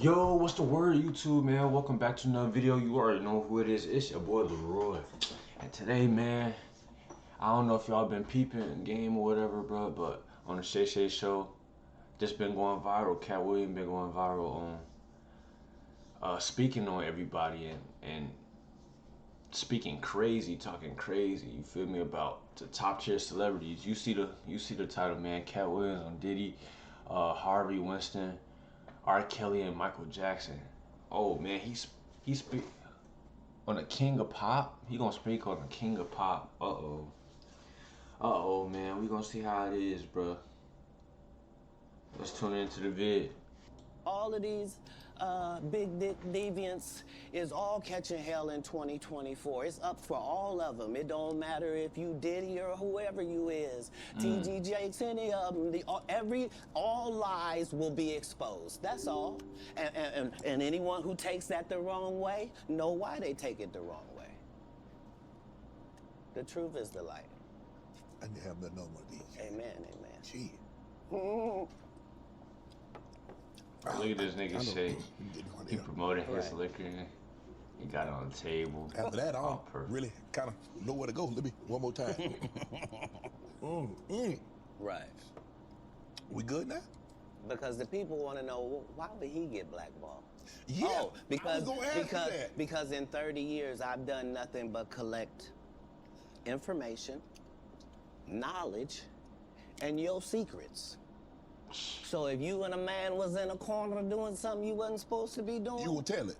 Yo, what's the word, YouTube, man? Welcome back to another video. You already know who it is. It's your boy, LeRoy. And today, man, I don't know if y'all been peeping game or whatever, bro, but on the Shay show, this been going viral. Katt Williams been going viral on speaking on everybody and speaking crazy, talking crazy. You feel me, about the top tier celebrities. You see the title, man. Katt Williams on Diddy, Harvey Weinstein, R. Kelly, and Michael Jackson. Oh man, he speak on the King of Pop. He gonna speak on the King of Pop. Man. We gonna see how it is, bro. Let's tune into the vid. All of these big dick deviants is all catching hell in 2024. It's up for all of them. It don't matter if you Diddy or whoever you is. TG Jakes, any of them. All lies will be exposed. That's all. And anyone who takes that the wrong way, know why they take it the wrong way. The truth is the light. I didn't have nothing on one of these. Amen, amen. Gee. Look at this nigga Shay. He promoted his liquor. He got it on the table. After that, I don't perfect. really kind of know where to go. Let me one more time. Right. We good now? Because the people want to know, well, why would he get blackballed? Yeah. Oh, because I was gonna ask you that. because in 30 years I've done nothing but collect information, knowledge, and your secrets. So if you and a man was in a corner doing something you wasn't supposed to be doing, You will tell it.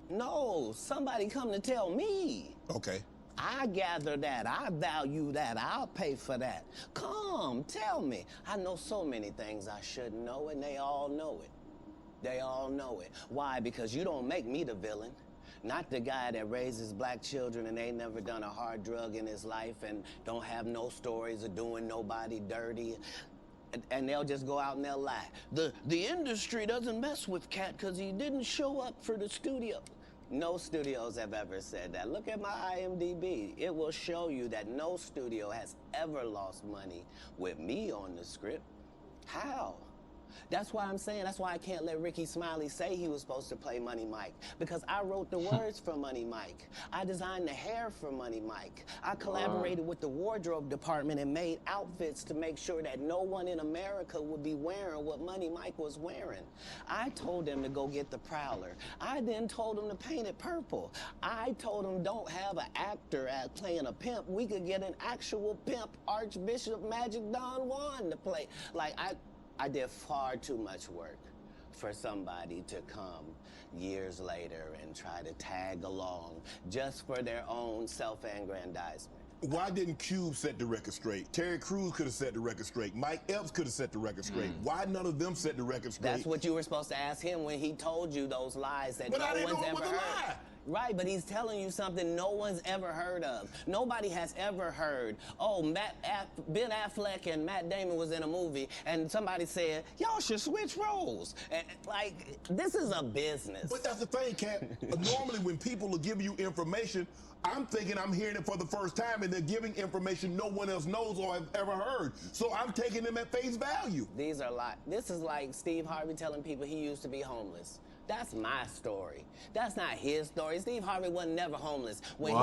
no, somebody come to tell me. Okay. I gather that, I value that, I'll pay for that. Come, tell me. I know so many things I shouldn't know, and they all know it. They all know it. Why? Because you don't make me the villain. Not the guy that raises black children and ain't never done a hard drug in his life and don't have no stories of doing nobody dirty. And they'll just go out and they'll lie. The industry doesn't mess with Katt because he didn't show up for the studio. No studios have ever said that. Look at my IMDb. It will show you that no studio has ever lost money with me on the script. How? That's why I'm saying, that's why I can't let Ricky Smiley say he was supposed to play Money Mike, because I wrote the words for Money Mike. I designed the hair for Money Mike. I collaborated with the wardrobe department and made outfits to make sure that no one in America would be wearing what Money Mike was wearing. I told him to go get the Prowler. I then told him to paint it purple. I told him don't have an actor playing a pimp. We could get an actual pimp, Archbishop Magic Don Juan, to play. Like, I did far too much work for somebody to come years later and try to tag along just for their own self-aggrandizement. Why didn't Cube set the record straight? Terry Crews could have set the record straight. Mike Epps could have set the record straight. Why none of them set the record straight? That's what you were supposed to ask him when he told you those lies that But I no didn't one's know it ever was a heard. lie. Right, but he's telling you something no one's ever heard of. Nobody has ever heard, oh, Ben Affleck and Matt Damon was in a movie, and somebody said, y'all should switch roles. And, like, this is a business. But that's the thing, Katt. Normally when people are giving you information, I'm thinking I'm hearing it for the first time, and they're giving information no one else knows or have ever heard. So I'm taking them at face value. These are like, this is like Steve Harvey telling people he used to be homeless. That's my story. That's not his story. Steve Harvey wasn't never homeless. When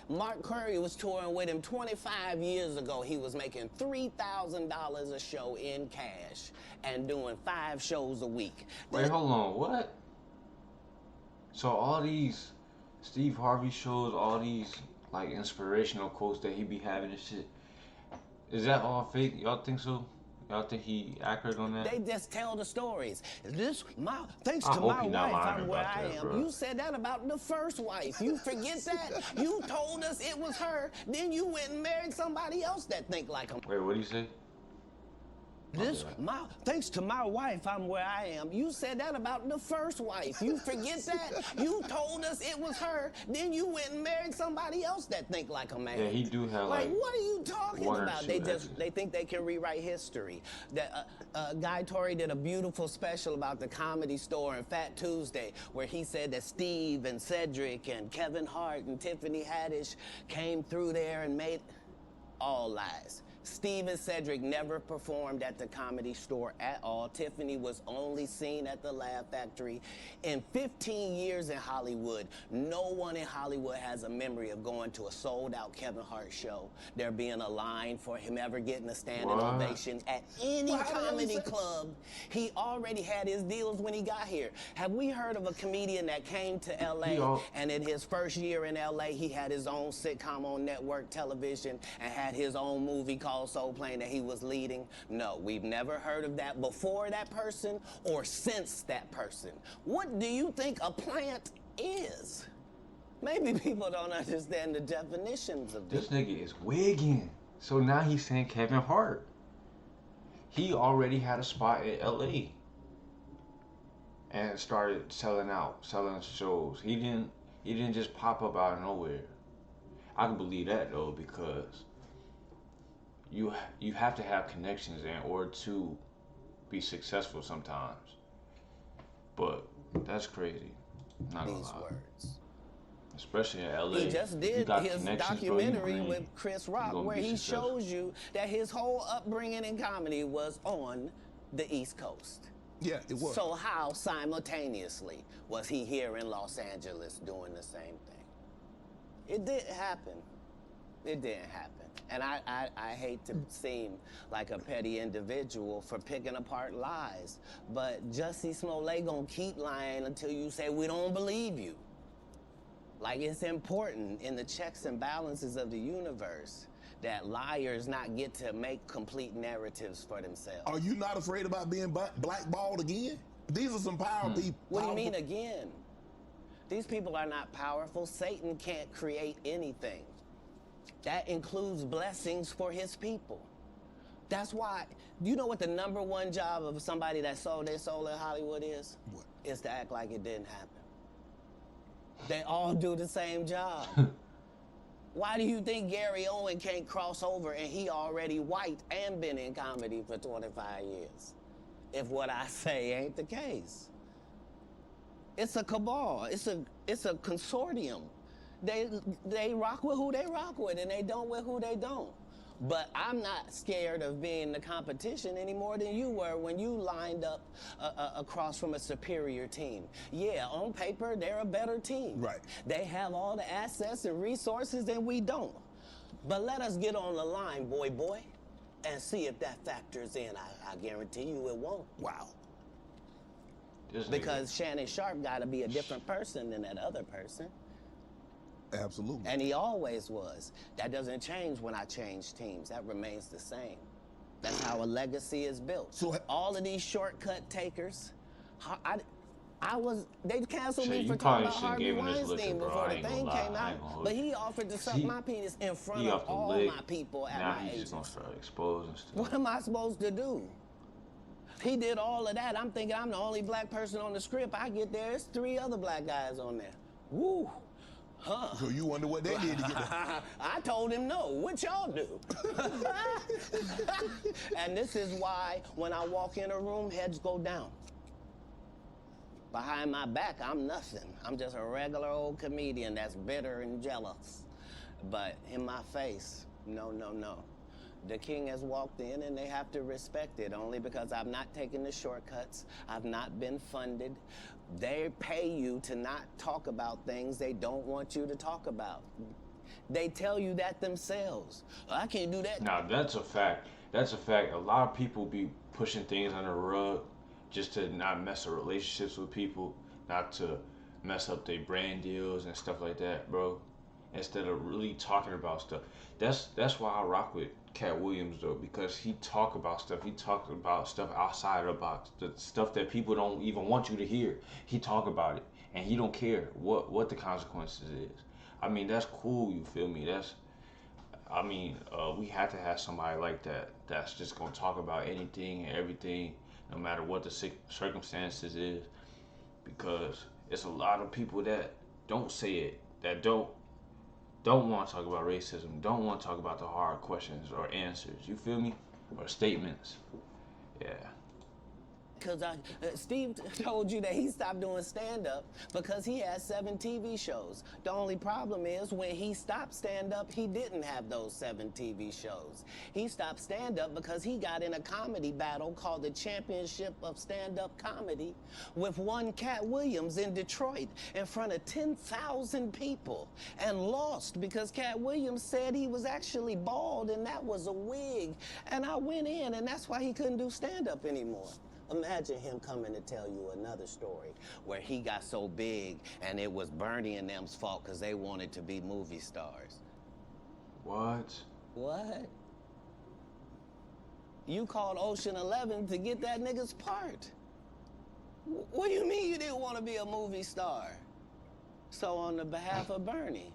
Mark Curry was touring with him 25 years ago, he was making $3,000 a show in cash and doing 5 shows a week. Wait, hold on, what? So all these Steve Harvey shows, all these like inspirational quotes that he be having and shit, is that all fake? Y'all think so? Y'all think he accurate on that? They just tell the stories. Thanks I to hope my he not wife, lying I'm where about I that, am. bro. You said that about the first wife. You forget that? You told us it was her, then you went and married somebody else that think like him. Wait, what do you say? Thanks to my wife, I'm where I am. You said that about the first wife. You forget that? You told us it was her, then you went and married somebody else that think like a man. Yeah, he do have like what are you talking about? They exes. they think they can rewrite history. That Guy Torrey did a beautiful special about the Comedy Store and Fat Tuesday, where he said that Steve and Cedric and Kevin Hart and Tiffany Haddish came through there and made all lies. Steve and Cedric never performed at the Comedy Store at all. Tiffany was only seen at the Laugh Factory. In 15 years in Hollywood, no one in Hollywood has a memory of going to a sold-out Kevin Hart show, there being a line for him ever getting a standing ovation at any comedy club. He already had his deals when he got here. Have we heard of a comedian that came to LA and in his first year in LA, he had his own sitcom on network television and had his own movie called Soul Plane that he was leading? No, we've never heard of that before that person or since that person. What do you think a plant is? Maybe people don't understand the definitions of this. This nigga is wigging. So now he's saying Kevin Hart. He already had a spot in LA and started selling shows. He didn't just pop up out of nowhere. I can believe that though, because you have to have connections in order to be successful sometimes. But that's crazy. Not gonna lie. Words. Especially in LA. He just did his documentary with Chris Rock where he shows you that his whole upbringing in comedy was on the East Coast. Yeah, it was. So how simultaneously was he here in Los Angeles doing the same thing? It didn't happen. It didn't happen. And I hate to seem like a petty individual for picking apart lies, but Jussie Smollett gonna keep lying until you say we don't believe you. Like, it's important in the checks and balances of the universe that liars not get to make complete narratives for themselves. Are you not afraid about being blackballed again? These are some power people. What do you mean again? These people are not powerful. Satan can't create anything. That includes blessings for his people. That's why, you know what the #1 job of somebody that sold their soul in Hollywood is? What? Is to act like it didn't happen. They all do the same job. Why do you think Gary Owen can't cross over and he already white and been in comedy for 25 years? If what I say ain't the case. It's a cabal. It's a consortium. They rock with who they rock with and they don't with who they don't. But I'm not scared of being the competition any more than you were when you lined up across from a superior team. Yeah, on paper, they're a better team. Right. They have all the assets and resources and we don't. But let us get on the line, boy, and see if that factors in. I guarantee you it won't. Wow. Because Shannon Sharp got to be a different person than that other person. Absolutely. And he always was. That doesn't change when I change teams. That remains the same. That's how a legacy is built. So all of these shortcut takers, they canceled me for talking about Harvey Weinstein before the thing came out. But he offered to suck my penis in front of all my people at my age. Now he's just gonna start exposing stuff. What am I supposed to do? He did all of that. I'm thinking I'm the only black person on the script. I get there, there's 3 other black guys on there. Woo. Huh. So you wonder what they did to get there? I told him no. What y'all do? And this is why when I walk in a room, heads go down. Behind my back, I'm nothing. I'm just a regular old comedian that's bitter and jealous. But in my face, no. The king has walked in and they have to respect it only because I've not taken the shortcuts. I've not been funded. They pay you to not talk about things they don't want you to talk about. They tell you that themselves. I can't do that. Now, that's a fact. That's a fact. A lot of people be pushing things under the rug just to not mess up relationships with people, not to mess up their brand deals and stuff like that, bro. Instead of really talking about stuff. That's why I rock with Katt Williams though, because he talk about stuff. He talks about stuff outside of the box, the stuff that people don't even want you to hear. He talk about it, and he don't care what the consequences is. I mean, that's cool. You feel me? We have to have somebody like that. That's just gonna talk about anything and everything, no matter what the circumstances is, because it's a lot of people that don't say it, that don't want to talk about racism, don't want to talk about the hard questions or answers, you feel me? Or statements. Yeah. Because Steve told you that he stopped doing stand-up because he had 7 TV shows. The only problem is when he stopped stand-up, he didn't have those 7 TV shows. He stopped stand-up because he got in a comedy battle called the Championship of Stand-Up Comedy with one Katt Williams in Detroit in front of 10,000 people and lost because Katt Williams said he was actually bald and that was a wig. And I went in and that's why he couldn't do stand-up anymore. Imagine him coming to tell you another story where he got so big and it was Bernie and them's fault because they wanted to be movie stars. What? What? You called Ocean 11 to get that nigga's part. What do you mean you didn't want to be a movie star? So on the behalf of Bernie,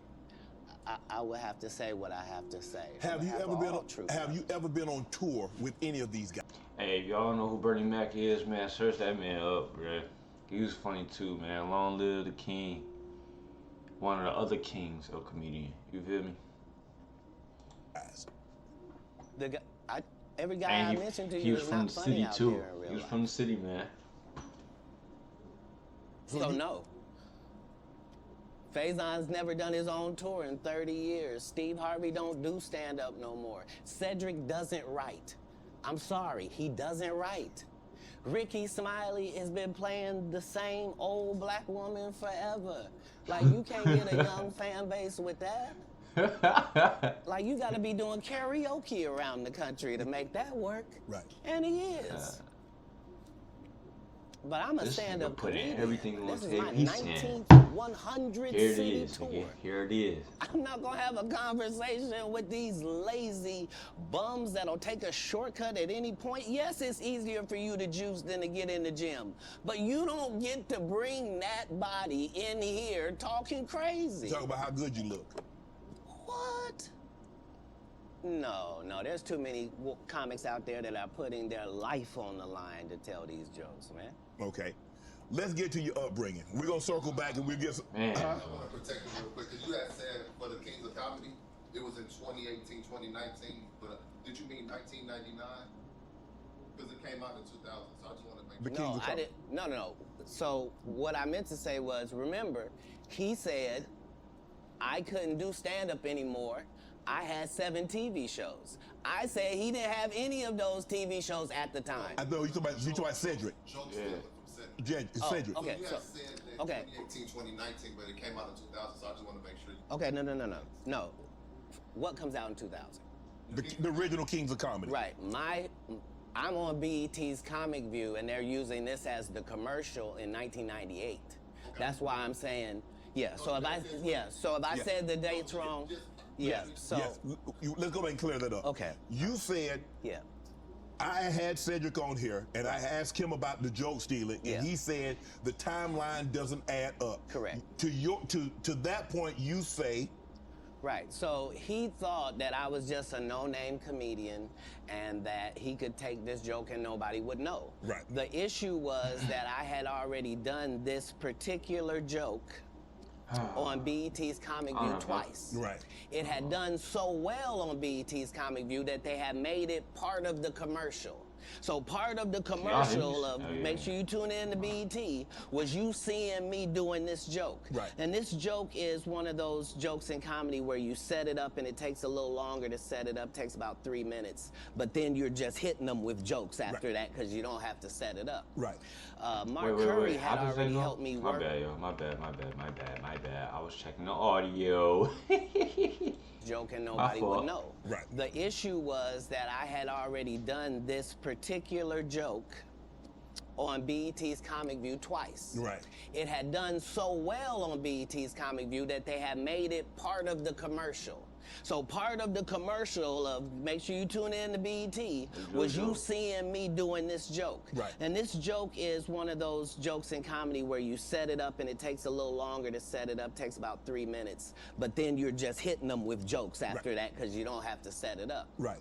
I would have to say what I have to say. Have you ever been on tour with any of these guys? Hey, if y'all don't know who Bernie Mac is, man, search that man up, bruh. He was funny too, man. Long live the king. One of the other kings of comedian. You feel me? The guy, every guy I mentioned to you is not funny city out too. there in real He was life. from the city, man. So no. Faison's never done his own tour in 30 years. Steve Harvey don't do stand-up no more. Cedric doesn't write. I'm sorry, he doesn't write. Ricky Smiley has been playing the same old black woman forever. Like, you can't get a young fan base with that. Like, you gotta be doing karaoke around the country to make that work. Right. And he is. But I'm a stand-up comedian. Everything on This is tape. my He's saying, 1900 here it city is, tour. nigga. Here it is. I'm not gonna have a conversation with these lazy bums that'll take a shortcut at any point. Yes, it's easier for you to juice than to get in the gym, but you don't get to bring that body in here talking crazy. Talk about how good you look. What? No, there's too many comics out there that are putting their life on the line to tell these jokes, man. Okay. Let's get to your upbringing. We're going to circle back and we'll get some... Man. I want to protect you real quick, because you had said for the Kings of Comedy, it was in 2018, 2019, but did you mean 1999? Because it came out in 2000, so I just want to make sure. No, I didn't. No. So what I meant to say was, remember, he said I couldn't do stand-up anymore. I had 7 TV shows. I said he didn't have any of those TV shows at the time. I know you talking about Cedric. Jokes Yeah. from Cedric. Cedric. Okay. You So- had said that okay. 2018, 2019, but it came out in 2000, so I just want to make sure. Okay, no. What comes out in 2000? The original Kings of Comedy. Right. I'm on BET's Comic View, and they're using this as the commercial in 1998. That's why I'm saying, yeah. So if I said the dates wrong, yeah. So Yes. Let's go back and clear that up. Okay. You said yeah. I had Cedric on here, and I asked him about the joke stealing, and Yeah. he said the timeline doesn't add up. Correct. To that point, you say, Right. So he thought that I was just a no-name comedian and that he could take this joke and nobody would know. Right. The issue was that I had already done this particular joke on BET's Comic View twice. Right. It had done so well on BET's Comic View that they had made it part of the commercial. So part of the commercial of make sure you tune in to BET was you seeing me doing this joke. Right. And this joke is one of those jokes in comedy where you set it up and it takes a little longer to set it up, takes about 3 minutes. But then you're just hitting them with jokes after that because you don't have to set it up. right. Mark Curry had already helped me My work. bad, yo. My bad. I was checking the audio. Joke and nobody would know. Right. The issue was that I had already done this particular joke on BET's Comic View twice. Right. It had done so well on BET's Comic View that they had made it part of the commercial. So part of the commercial of make sure you tune in to BET was you seeing me doing this joke. Right. And this joke is one of those jokes in comedy where you set it up and it takes a little longer to set it up, takes about 3 minutes. But then you're just hitting them with jokes after that because you don't have to set it up. Right.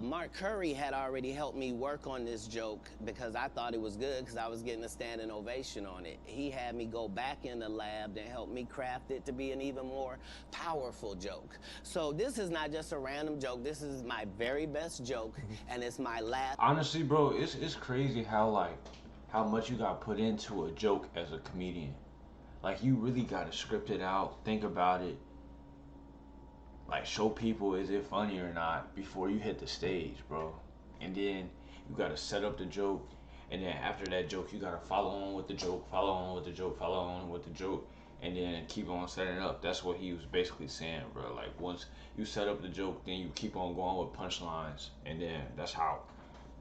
Mark Curry had already helped me work on this joke because I thought it was good because I was getting a standing ovation on it. He had me go back in the lab and help me craft it to be an even more powerful joke. So this is not just a random joke. This is my very best joke, and it's my last. Honestly, bro, it's crazy how, like, how much you got put into a joke as a comedian. Like, you really gotta script it out, think about it, like, show people is it funny or not before you hit the stage, bro. And then you gotta set up the joke, and then after that joke, you gotta follow on with the joke, follow on with the joke, follow on with the joke, and then keep on setting up. That's what he was basically saying, bro. Like, once you set up the joke, then you keep on going with punchlines, and then that's how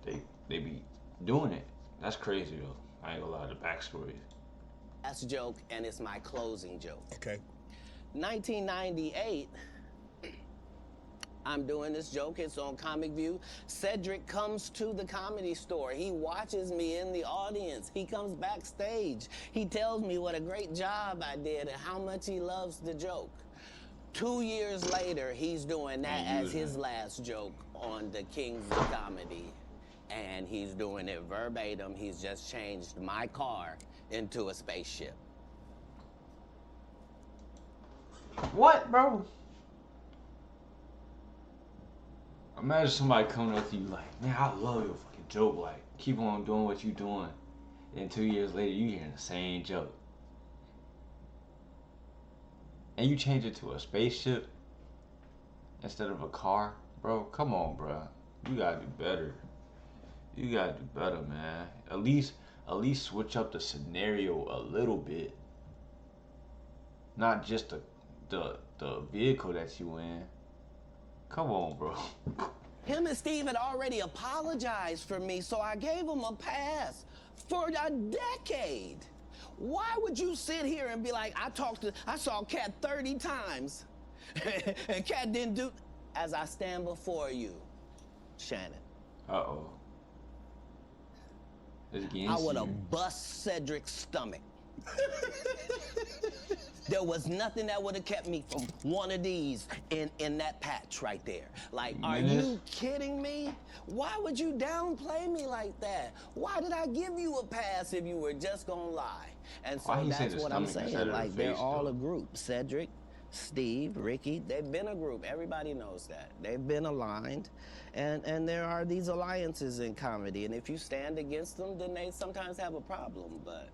they be doing it. That's crazy though. I ain't gonna lie, the backstory. That's a joke, and it's my closing joke. Okay. 1998, I'm doing this joke. It's on Comic View. Cedric comes to the Comedy Store. He watches me in the audience. He comes backstage. He tells me what a great job I did and how much he loves the joke. 2 years later, he's doing that as his last joke on the Kings of Comedy. And he's doing it verbatim. He's just changed my car into a spaceship. What, bro? Imagine somebody coming up to you like, man, I love your fucking joke. Like, keep on doing what you doing. And 2 years later, you hearing the same joke. And you change it to a spaceship instead of a car. Bro, come on, bro. You gotta do better. You gotta do better, man. At least switch up the scenario a little bit. Not just the vehicle that you in. Come on, bro. Him and Steve had already apologized for me, so I gave him a pass for a decade. Why would you sit here and be like, I saw Katt 30 times, and Katt didn't do, as I stand before you, Shannon. Uh-oh. It's getting I would serious. have bust Cedric's stomach. There was nothing that would have kept me from one of these in that patch right there. Like, are you kidding me? Why would you downplay me like that? Why did I give you a pass if you were just gonna lie? And so that's what I'm saying. Like, they're all a group. Cedric, Steve, Ricky, they've been a group. Everybody knows that. They've been aligned. And there are these alliances in comedy. And if you stand against them, then they sometimes have a problem. But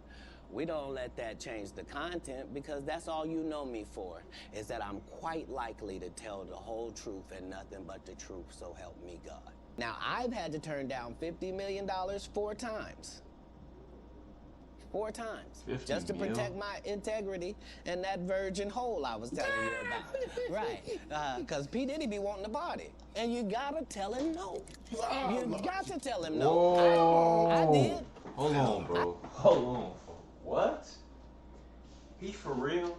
we don't let that change the content, because that's all you know me for, is that I'm quite likely to tell the whole truth and nothing but the truth, so help me God. Now, I've had to turn down $50 million 4 times. 4 times. Just to protect my integrity and that virgin hole I was telling you about. Right. Because P. Diddy be wanting to party. And you gotta tell him no. You got to tell him no. Whoa. I did. Hold on, bro. Hold on. What? He for real?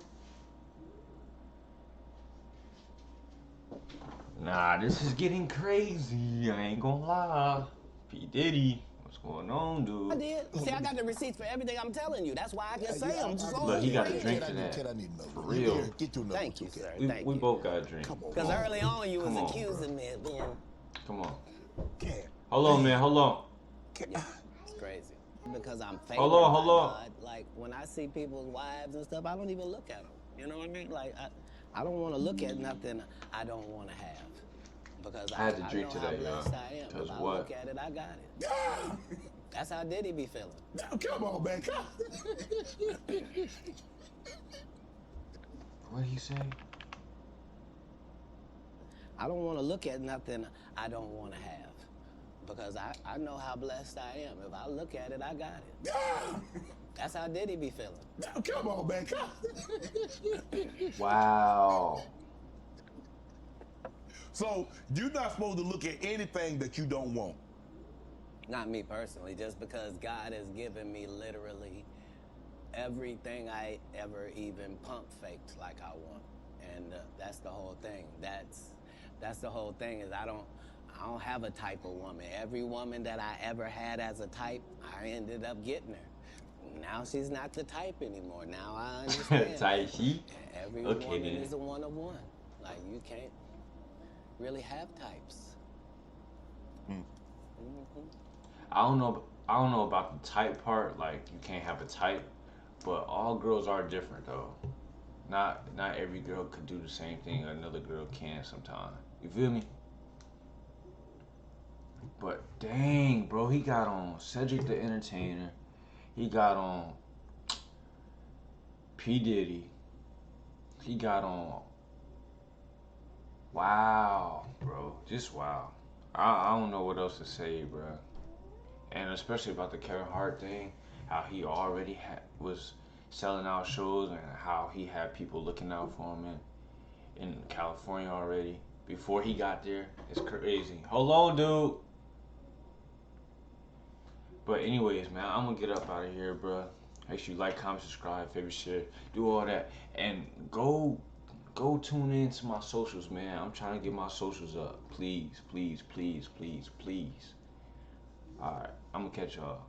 Nah, this is getting crazy. I ain't gonna lie. P. Diddy, what's going on, dude? I did. See, I got the receipts for everything I'm telling you. That's why I can say them. But he got a drink to that. For real. Thank you, sir. Thank We you. both got a drink. Because early on you was Come on, accusing me of being... Come on. Hold on, man. Hold on. Yeah, it's crazy. Because I'm favored Hold on, hold by on. God. Like, when I see people's wives and stuff, I don't even look at them. You know what I mean? Like, I don't want to look at nothing I don't want to have. Because I had to drink know today, how blessed y'all. I am. If 'Cause I what? look at it, I got it. Yeah. That's how Diddy be feeling. Now, come on, man. Come. What'd he say? I don't want to look at nothing I don't want to have. Because I know how blessed I am. If I look at it, I got it. Yeah. That's how Diddy be feeling. Now, come on, man. Come. Wow. So you're not supposed to look at anything that you don't want. Not me personally, just because God has given me literally everything I ever even pump faked like I want. And that's the whole thing. That's the whole thing, is I don't have a type of woman. Every woman that I ever had as a type, I ended up getting her. Now she's not the type anymore. Now I understand. Tai Chi? Every Okay, woman then. is a one of one. Like, you can't really have types. I don't know about the type part, like you can't have a type, but all girls are different though. Not every girl could do the same thing another girl can sometimes. You feel me? But dang, bro, he got on Cedric the Entertainer. He got on P. Diddy. He got on. Wow, bro. Just wow. I don't know what else to say, bro. And especially about the Kevin Hart thing, how he already was selling out shows and how he had people looking out for him in California already before he got there. It's crazy. Hold on, dude. But anyways, man, I'm gonna get up out of here, bro. Make sure you like, comment, subscribe, favorite, share, do all that, and go tune in to my socials, man. I'm trying to get my socials up. Please, please, please, please, please. All right, I'm gonna catch y'all.